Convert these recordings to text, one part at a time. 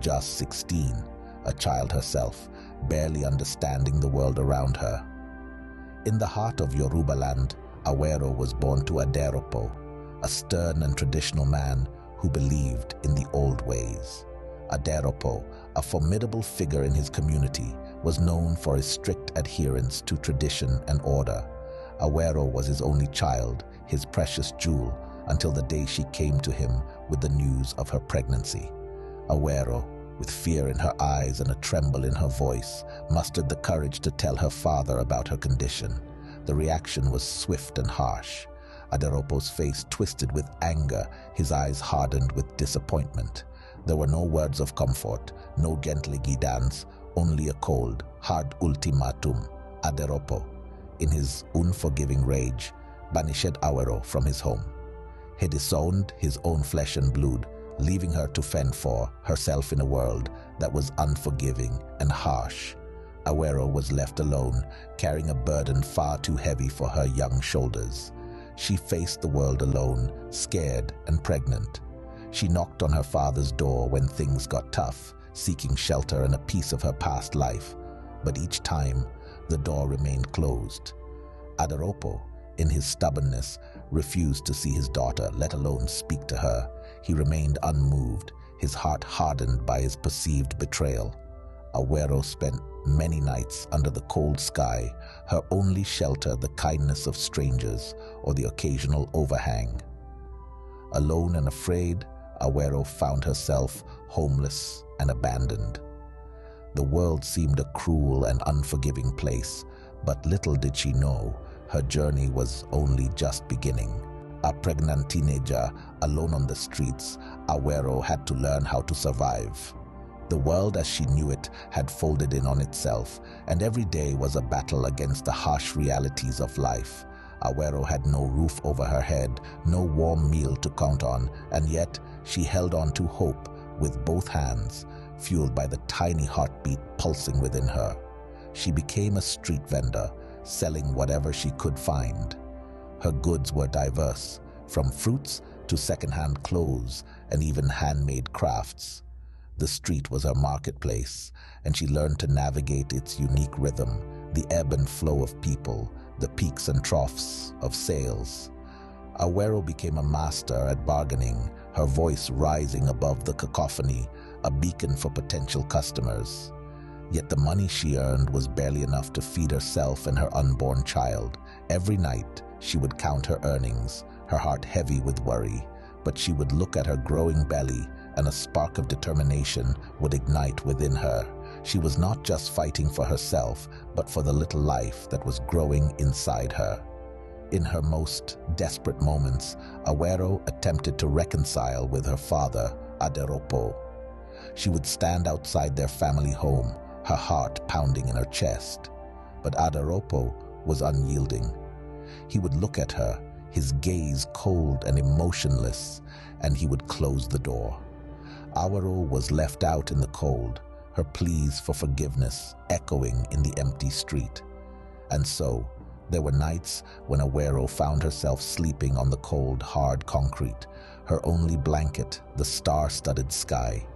just 16, a child herself, barely understanding the world around her. In the heart of Yoruba land, Awero was born to Aderopo, a stern and traditional man who believed in the old ways. Aderopo, a formidable figure in his community, was known for his strict adherence to tradition and order. Awero was his only child, his precious jewel, until the day she came to him with the news of her pregnancy. Awero, with fear in her eyes and a tremble in her voice, mustered the courage to tell her father about her condition. The reaction was swift and harsh. Aderopo's face twisted with anger, his eyes hardened with disappointment. There were no words of comfort, no gentle guidance, only a cold, hard ultimatum. Aderopo, in his unforgiving rage, banished Awero from his home. He disowned his own flesh and blood, leaving her to fend for herself in a world that was unforgiving and harsh. Awero was left alone, carrying a burden far too heavy for her young shoulders. She faced the world alone, scared and pregnant. She knocked on her father's door when things got tough, seeking shelter and a piece of her past life. But each time, the door remained closed. Aderopo, in his stubbornness, refused to see his daughter, let alone speak to her. He remained unmoved, his heart hardened by his perceived betrayal. Awero spent many nights under the cold sky, her only shelter the kindness of strangers or the occasional overhang. Alone and afraid, Awero found herself homeless and abandoned. The world seemed a cruel and unforgiving place, but little did she know her journey was only just beginning. A pregnant teenager, alone on the streets, Awero had to learn how to survive. The world as she knew it had folded in on itself, and every day was a battle against the harsh realities of life. Awero had no roof over her head, no warm meal to count on, and yet she held on to hope with both hands, fueled by the tiny heartbeat pulsing within her. She became a street vendor, selling whatever she could find. Her goods were diverse, from fruits to second-hand clothes and even handmade crafts. The street was her marketplace, and she learned to navigate its unique rhythm, the ebb and flow of people, the peaks and troughs of sales. Awero became a master at bargaining, her voice rising above the cacophony, a beacon for potential customers. Yet the money she earned was barely enough to feed herself and her unborn child. Every night, she would count her earnings, her heart heavy with worry, but she would look at her growing belly, and a spark of determination would ignite within her. She was not just fighting for herself, but for the little life that was growing inside her. In her most desperate moments, Awero attempted to reconcile with her father, Aderopo. She would stand outside their family home, her heart pounding in her chest. But Aderopo was unyielding. He would look at her, his gaze cold and emotionless, and he would close the door. Awero was left out in the cold, her pleas for forgiveness echoing in the empty street. And so, there were nights when Awero found herself sleeping on the cold, hard concrete, her only blanket the star-studded sky.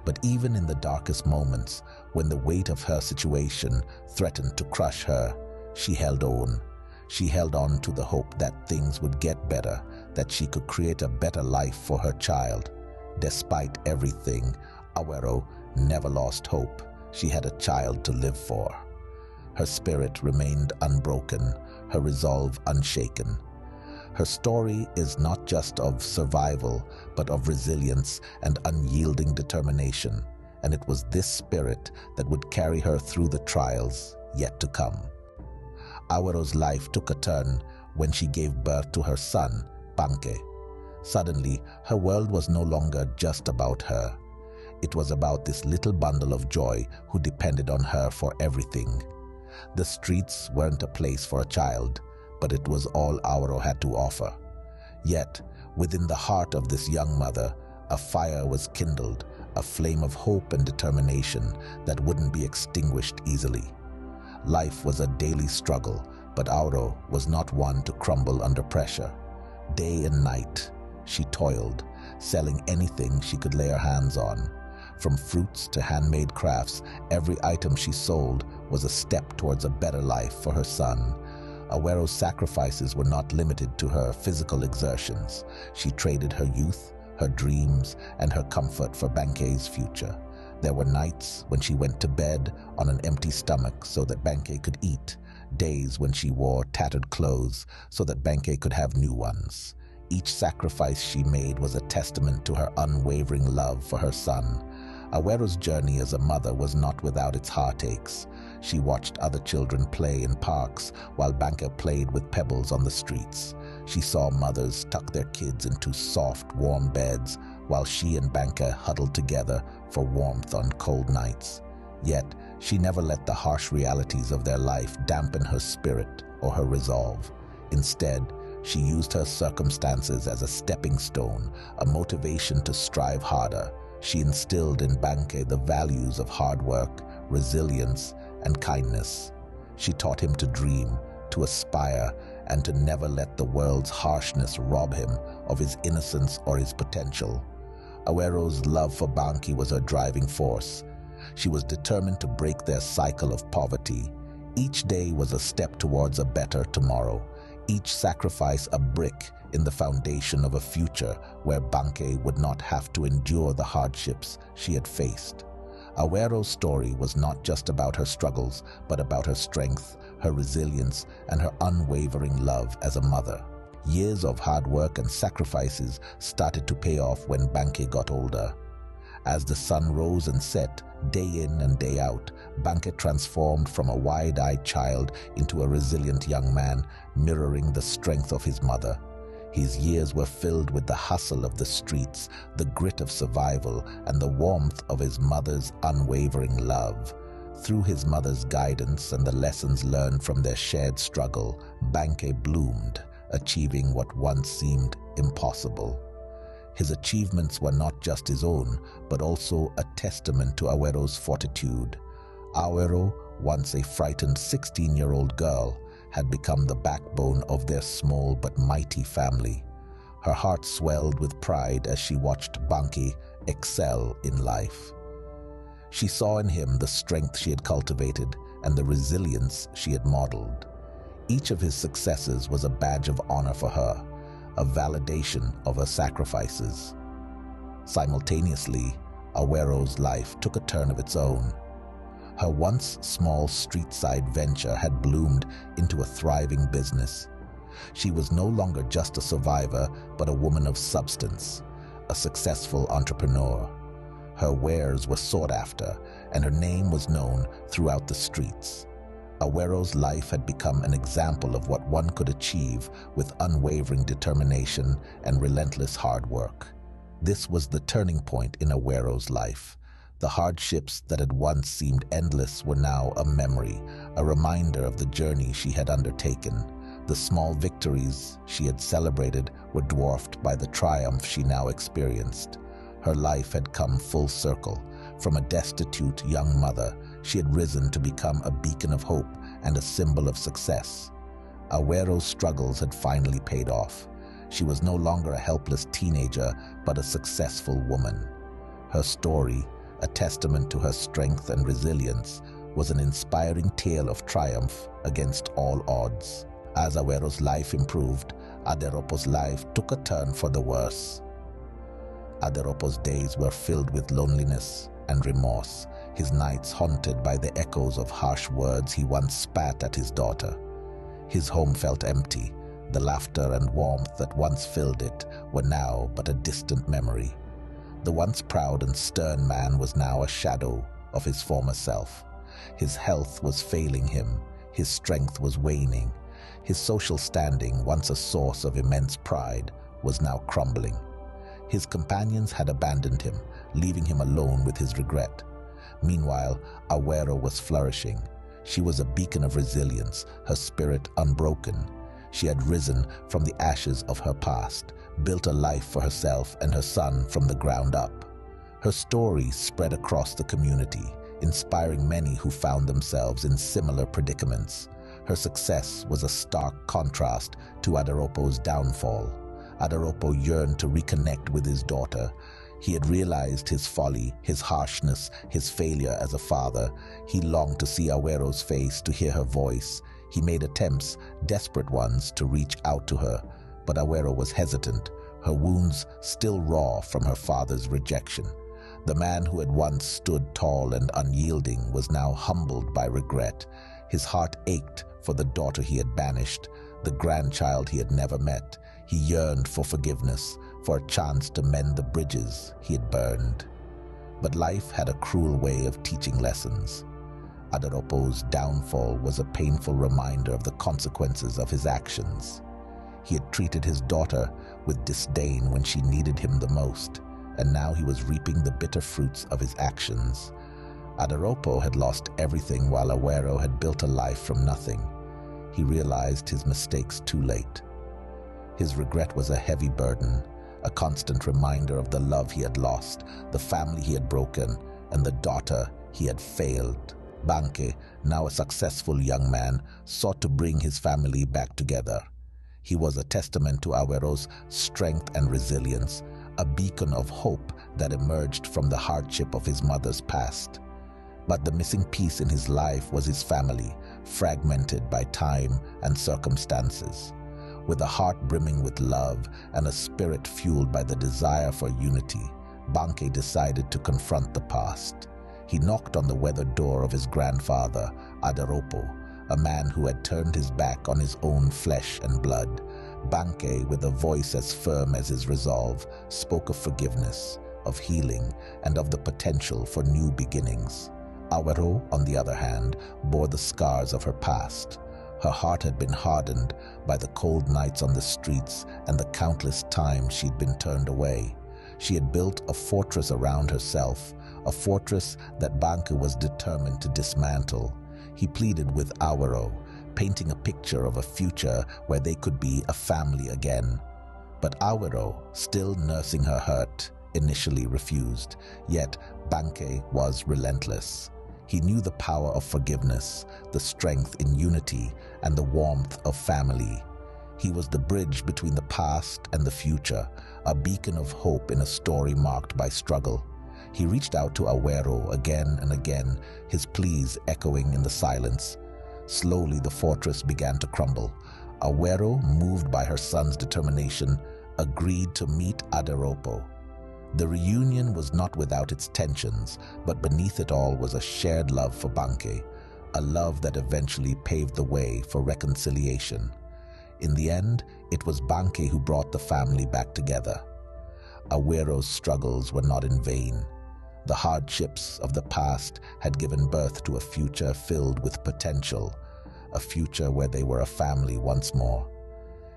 But even in the darkest moments, when the weight of her situation threatened to crush her, she held on. She held on to the hope that things would get better, that she could create a better life for her child. Despite everything, Awero never lost hope. She had a child to live for. Her spirit remained unbroken, her resolve unshaken. Her story is not just of survival, but of resilience and unyielding determination, and it was this spirit that would carry her through the trials yet to come. Awero's life took a turn when she gave birth to her son, Panke. Suddenly, her world was no longer just about her. It was about this little bundle of joy who depended on her for everything. The streets weren't a place for a child, but it was all Awero had to offer. Yet, within the heart of this young mother, a fire was kindled, a flame of hope and determination that wouldn't be extinguished easily. Life was a daily struggle, but Awero was not one to crumble under pressure. Day and night, she toiled, selling anything she could lay her hands on. From fruits to handmade crafts, every item she sold was a step towards a better life for her son. Awero's sacrifices were not limited to her physical exertions. She traded her youth, her dreams, and her comfort for Bankei's future. There were nights when she went to bed on an empty stomach so that Bankei could eat, days when she wore tattered clothes so that Bankei could have new ones. Each sacrifice she made was a testament to her unwavering love for her son. Awero's journey as a mother was not without its heartaches. She watched other children play in parks while Bankei played with pebbles on the streets. She saw mothers tuck their kids into soft, warm beds while she and Bankei huddled together for warmth on cold nights. Yet, she never let the harsh realities of their life dampen her spirit or her resolve. Instead, she used her circumstances as a stepping stone, a motivation to strive harder. She instilled in Bankei the values of hard work, resilience, and kindness. She taught him to dream, to aspire, and to never let the world's harshness rob him of his innocence or his potential. Awero's love for Bankei was her driving force. She was determined to break their cycle of poverty. Each day was a step towards a better tomorrow. Each sacrifice a brick in the foundation of a future where Bankei would not have to endure the hardships she had faced. Awero's story was not just about her struggles, but about her strength, her resilience, and her unwavering love as a mother. Years of hard work and sacrifices started to pay off when Bankei got older. As the sun rose and set, day in and day out, Bankei transformed from a wide-eyed child into a resilient young man, mirroring the strength of his mother. His years were filled with the hustle of the streets, the grit of survival, and the warmth of his mother's unwavering love. Through his mother's guidance and the lessons learned from their shared struggle, Bankei bloomed, achieving what once seemed impossible. His achievements were not just his own, but also a testament to Awero's fortitude. Awero, once a frightened 16-year-old girl, had become the backbone of their small but mighty family. Her heart swelled with pride as she watched Bankei excel in life. She saw in him the strength she had cultivated and the resilience she had modeled. Each of his successes was a badge of honor for her, a validation of her sacrifices. Simultaneously, Awero's life took a turn of its own. Her once small street-side venture had bloomed into a thriving business. She was no longer just a survivor, but a woman of substance, a successful entrepreneur. Her wares were sought after, and her name was known throughout the streets. Awero's life had become an example of what one could achieve with unwavering determination and relentless hard work. This was the turning point in Awero's life. The hardships that had once seemed endless were now a memory, a reminder of the journey she had undertaken. The small victories she had celebrated were dwarfed by the triumph she now experienced. Her life had come full circle. From a destitute young mother, she had risen to become a beacon of hope and a symbol of success. Awero's struggles had finally paid off. She was no longer a helpless teenager, but a successful woman. Her story, a testament to her strength and resilience, was an inspiring tale of triumph against all odds. As Awero's life improved, Aderopo's life took a turn for the worse. Aderopo's days were filled with loneliness and remorse, his nights haunted by the echoes of harsh words he once spat at his daughter. His home felt empty. The laughter and warmth that once filled it were now but a distant memory. The once proud and stern man was now a shadow of his former self. His health was failing him, his strength was waning. His social standing, once a source of immense pride, was now crumbling. His companions had abandoned him, leaving him alone with his regret. Meanwhile, Awero was flourishing. She was a beacon of resilience, her spirit unbroken. She had risen from the ashes of her past, built a life for herself and her son from the ground up. Her story spread across the community, inspiring many who found themselves in similar predicaments. Her success was a stark contrast to Aderopo's downfall. Aderopo yearned to reconnect with his daughter. He had realized his folly, his harshness, his failure as a father. He longed to see Awero's face, to hear her voice. He made attempts, desperate ones, to reach out to her, but Awero was hesitant, her wounds still raw from her father's rejection. The man who had once stood tall and unyielding was now humbled by regret. His heart ached for the daughter he had banished, the grandchild he had never met. He yearned for forgiveness, for a chance to mend the bridges he had burned. But life had a cruel way of teaching lessons. Adaropo's downfall was a painful reminder of the consequences of his actions. He had treated his daughter with disdain when she needed him the most, and now he was reaping the bitter fruits of his actions. Adaropo had lost everything while Awero had built a life from nothing. He realized his mistakes too late. His regret was a heavy burden, a constant reminder of the love he had lost, the family he had broken, and the daughter he had failed. Banke, now a successful young man, sought to bring his family back together. He was a testament to Awero's strength and resilience, a beacon of hope that emerged from the hardship of his mother's past. But the missing piece in his life was his family, fragmented by time and circumstances. With a heart brimming with love and a spirit fueled by the desire for unity, Banke decided to confront the past. He knocked on the weathered door of his grandfather, Adaropo, a man who had turned his back on his own flesh and blood. Banke, with a voice as firm as his resolve, spoke of forgiveness, of healing, and of the potential for new beginnings. Awero, on the other hand, bore the scars of her past. Her heart had been hardened by the cold nights on the streets and the countless times she'd been turned away. She had built a fortress around herself, a fortress that Banke was determined to dismantle. He pleaded with Awero, painting a picture of a future where they could be a family again. But Awero, still nursing her hurt, initially refused. Yet Banke was relentless. He knew the power of forgiveness, the strength in unity, and the warmth of family. He was the bridge between the past and the future, a beacon of hope in a story marked by struggle. He reached out to Awero again and again, his pleas echoing in the silence. Slowly the fortress began to crumble. Awero, moved by her son's determination, agreed to meet Adaropo. The reunion was not without its tensions, but beneath it all was a shared love for Banke, a love that eventually paved the way for reconciliation. In the end, it was Banke who brought the family back together. Awero's struggles were not in vain. The hardships of the past had given birth to a future filled with potential, a future where they were a family once more.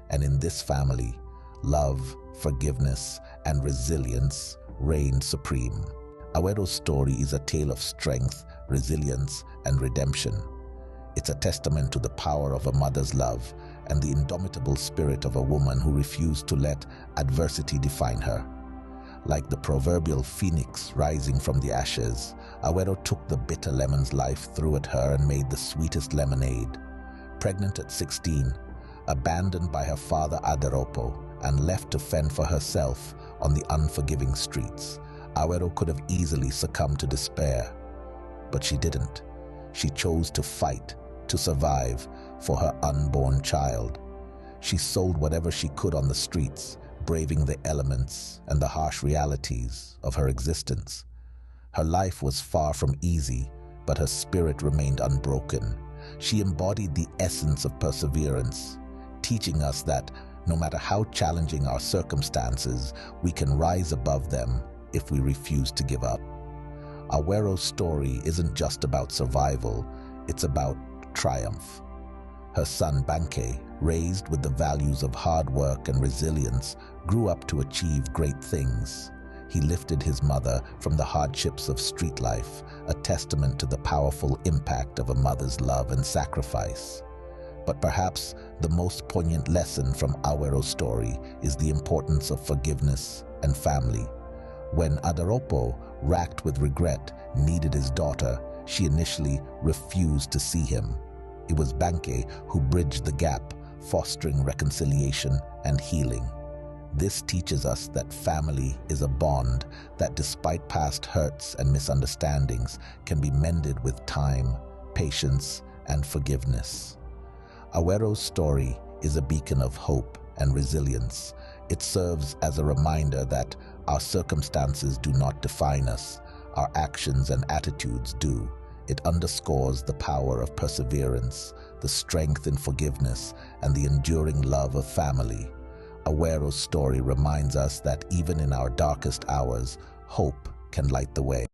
And in this family, love, forgiveness, and resilience reigned supreme. Awero's story is a tale of strength, resilience, and redemption. It's a testament to the power of a mother's love and the indomitable spirit of a woman who refused to let adversity define her. Like the proverbial phoenix rising from the ashes, Awero took the bitter lemon's life threw at her and made the sweetest lemonade. Pregnant at 16, abandoned by her father Adaropo, and left to fend for herself on the unforgiving streets, Awero could have easily succumbed to despair. But she didn't. She chose to fight, to survive, for her unborn child. She sold whatever she could on the streets, braving the elements and the harsh realities of her existence. Her life was far from easy, but her spirit remained unbroken. She embodied the essence of perseverance, teaching us that no matter how challenging our circumstances, we can rise above them if we refuse to give up. Awero's story isn't just about survival, it's about triumph. Her son Banke, raised with the values of hard work and resilience, grew up to achieve great things. He lifted his mother from the hardships of street life, a testament to the powerful impact of a mother's love and sacrifice. But perhaps the most poignant lesson from Awero's story is the importance of forgiveness and family. When Adaropo, racked with regret, needed his daughter, she initially refused to see him. It was Banke who bridged the gap, fostering reconciliation and healing. This teaches us that family is a bond that, despite past hurts and misunderstandings, can be mended with time, patience, and forgiveness. Awero's story is a beacon of hope and resilience. It serves as a reminder that our circumstances do not define us, our actions and attitudes do. It underscores the power of perseverance, the strength in forgiveness, and the enduring love of family. Awero's story reminds us that even in our darkest hours, hope can light the way.